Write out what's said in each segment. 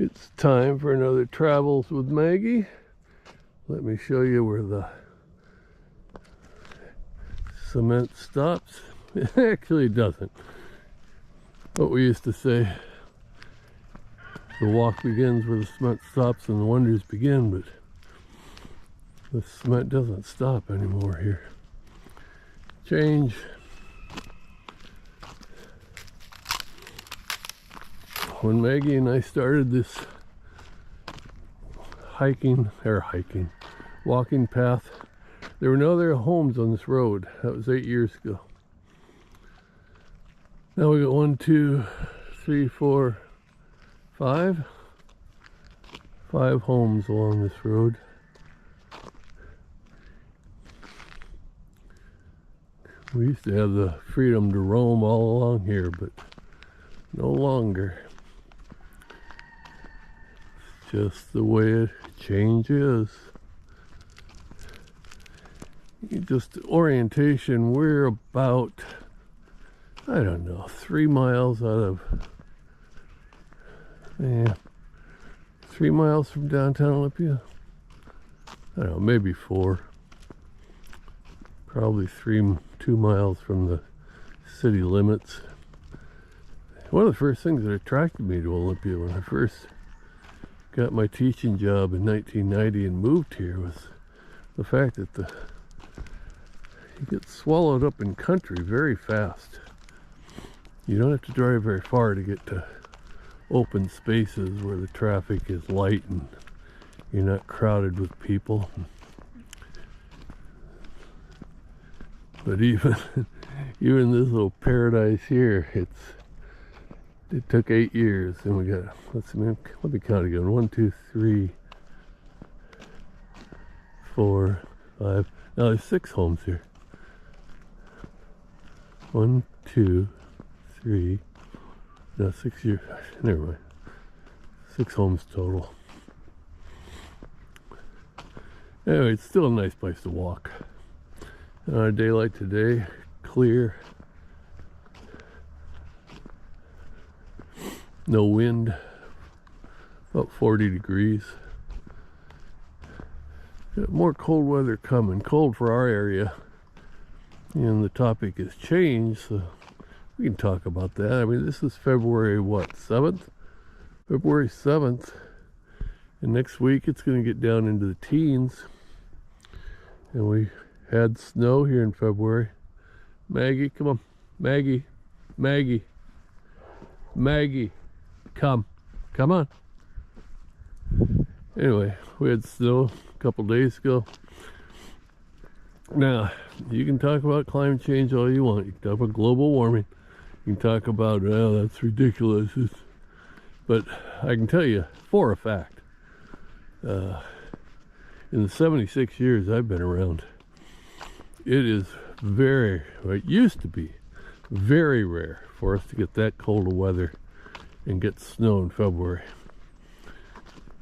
It's time for another Travels with Maggie. Let me show you where the cement stops. It actually doesn't. What we used to say, the walk begins where the cement stops and the wonders begin, but the cement doesn't stop anymore here. Change. When Maggie and I started this walking path, there were no other homes on this road. That was 8 years ago. Now we got 1, 2, 3, 4, 5 homes along this road. We used to have the freedom to roam all along here, but no longer. It's just the way it changes. Just orientation, we're about, I don't know, 3 miles out of, 3 miles from downtown Olympia. I don't know, maybe 4. Probably 2 miles from the city limits. One of the first things that attracted me to Olympia when I first got my teaching job in 1990 and moved here was the fact that you get swallowed up in country very fast. You don't have to drive very far to get to open spaces where the traffic is light and you're not crowded with people. But even this little paradise here, it took 8 years, and we got, let me count again. 1, 2, 3, 4, 5. Now there's 6 homes here. 1, 2, 3. No, 6 years. Never mind. 6 homes total. Anyway, it's still a nice place to walk. On a day like today, clear, no wind, about 40 degrees. Got more cold weather coming, cold for our area, and the topic has changed, so we can talk about that. I mean, this is February, what, 7th? February 7th, and next week it's going to get down into the teens, and we had snow here in February. Maggie, come on. Maggie. Come on. Anyway, we had snow a couple days ago. Now, you can talk about climate change all you want. You can talk about global warming. You can talk about, oh, that's ridiculous. But I can tell you for a fact, in the 76 years I've been around, it is it used to be very rare for us to get that cold of weather and get snow in February.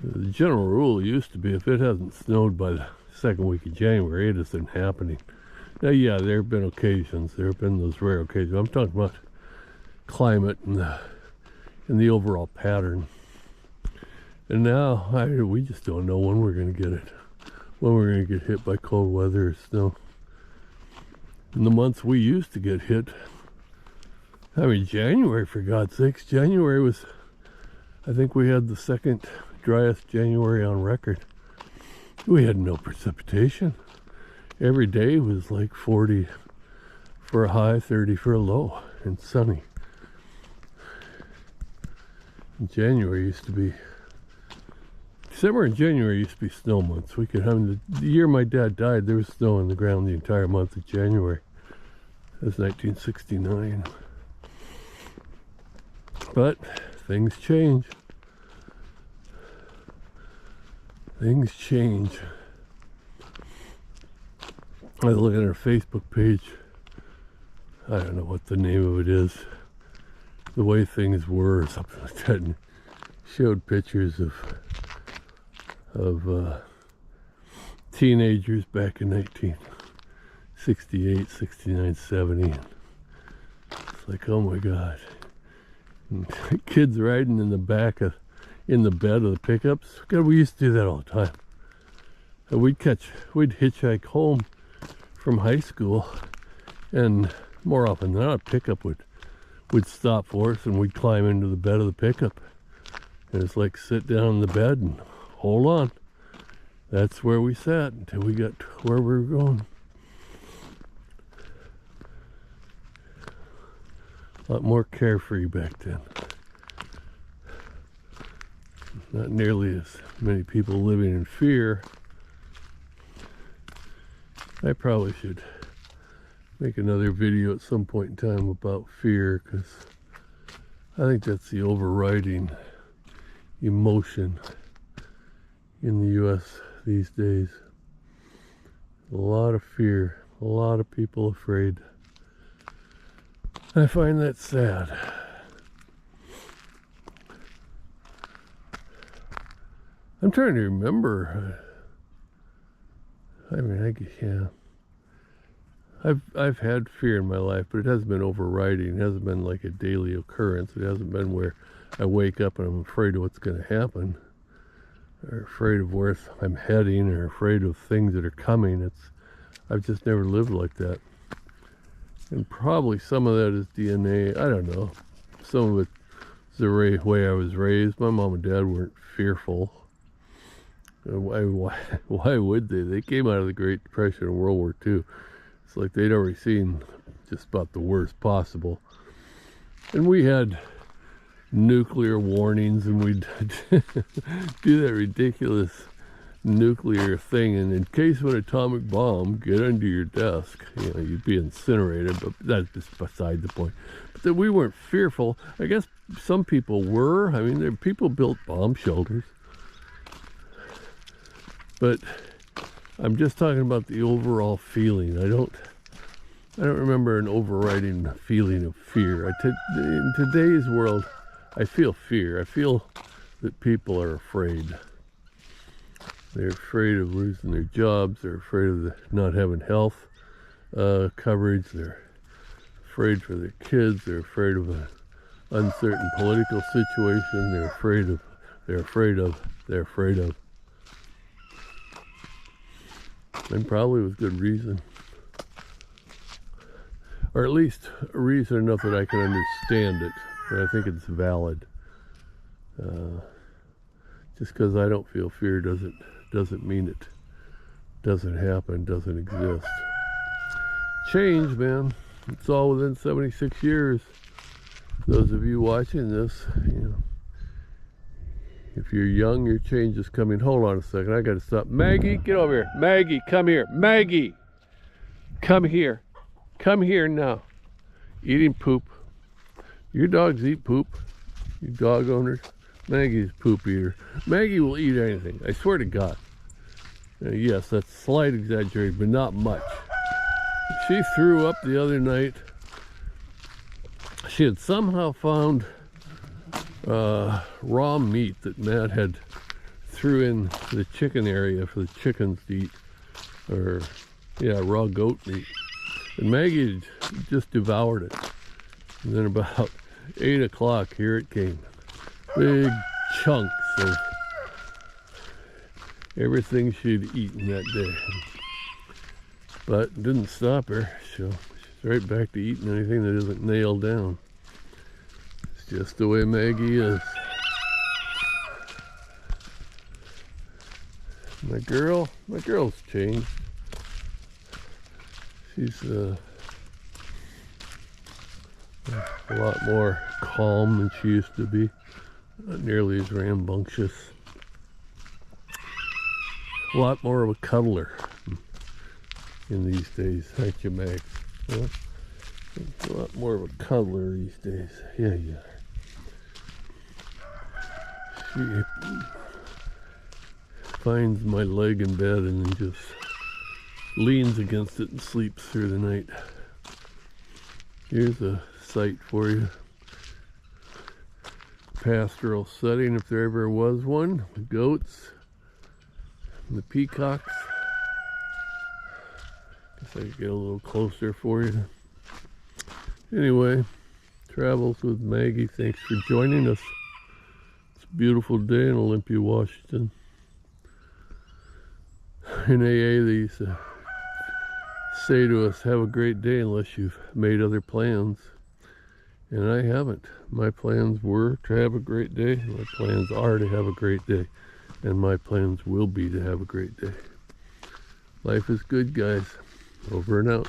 The general rule used to be if it hasn't snowed by the second week of January, it isn't happening. Now, yeah, there have been occasions. There have been those rare occasions. I'm talking about climate and the overall pattern. And now, we just don't know when we're going to get it. When we're going to get hit by cold weather or snow. In the months we used to get hit, I mean, January, for God's sakes, January was, I think we had the second driest January on record. We had no precipitation. Every day was like 40 for a high, 30 for a low, and sunny. And January used to be, December and January used to be snow months. We could have, the year my dad died, there was snow on the ground the entire month of January. That was 1969. But things change. Things change. I was looking at our Facebook page. I don't know what the name of it is. The way things were, or something like that. And showed pictures of teenagers back in 1968, 69, 70. It's like, oh my God. And kids riding in the back of in the bed of the pickups. God, we used to do that all the time. And we'd hitchhike home from high school, and more often than not, a pickup would stop for us, and we'd climb into the bed of the pickup. And it's like sit down in the bed and hold on. That's where we sat until we got to where we were going. A lot more carefree back then. Not nearly as many people living in fear. I probably should make another video at some point in time about fear, because I think that's the overriding emotion in the U.S. these days. A lot of fear, a lot of people afraid. I find that sad. I'm trying to remember. I've had fear in my life, but it hasn't been overriding. It hasn't been like a daily occurrence. It hasn't been where I wake up and I'm afraid of what's going to happen, or afraid of where I'm heading, or afraid of things that are coming. I've just never lived like that. And probably some of that is DNA. I don't know. Some of it is the way I was raised. My mom and dad weren't fearful. Why would they? They came out of the Great Depression and World War II. It's like they'd already seen just about the worst possible. And we had nuclear warnings, and we'd do that ridiculous nuclear thing, and in case of an atomic bomb, get under your desk. You'd be incinerated, but that's just beside the point. But that we weren't fearful. I guess some people were. I mean, people built bomb shelters. But I'm just talking about the overall feeling. I don't remember an overriding feeling of fear. In today's world, I feel fear. I feel that people are afraid. They're afraid of losing their jobs. They're afraid of not having health coverage. They're afraid for their kids. They're afraid of an uncertain political situation. They're afraid of. And probably with good reason. Or at least a reason enough that I can understand it. And I think it's valid. Just because I don't feel fear doesn't mean it doesn't happen, doesn't exist. Change, man. It's all within 76 years. Those of you watching this, if you're young, your change is coming. Hold on a second. I got to stop. Maggie, get over here. Maggie, come here. Maggie, come here. Come here now. Eating poop. Your dogs eat poop. You dog owners. Maggie's a poop eater. Maggie will eat anything. I swear to God. Yes, that's slight exaggeration, but not much. She threw up the other night. She had somehow found raw meat that Matt had threw in the chicken area for the chickens to eat, raw goat meat. And Maggie just devoured it. And then about 8 o'clock, here it came. Big chunks of everything she'd eaten that day. But it didn't stop her, so she's right back to eating anything that isn't nailed down. It's just the way Maggie is. My girl's changed. She's a lot more calm than she used to be. Not nearly as rambunctious. A lot more of a cuddler in these days, aren't you, Mag? Huh? A lot more of a cuddler these days. Yeah. She finds my leg in bed and then just leans against it and sleeps through the night. Here's a sight for you. Pastoral setting, if there ever was one. The goats, and the peacocks. Guess I could get a little closer for you. Anyway, Travels with Maggie. Thanks for joining us. It's beautiful day in Olympia, Washington. In AA, they used to say to us, have a great day unless you've made other plans. And I haven't. My plans were to have a great day. My plans are to have a great day. And my plans will be to have a great day. Life is good, guys. Over and out.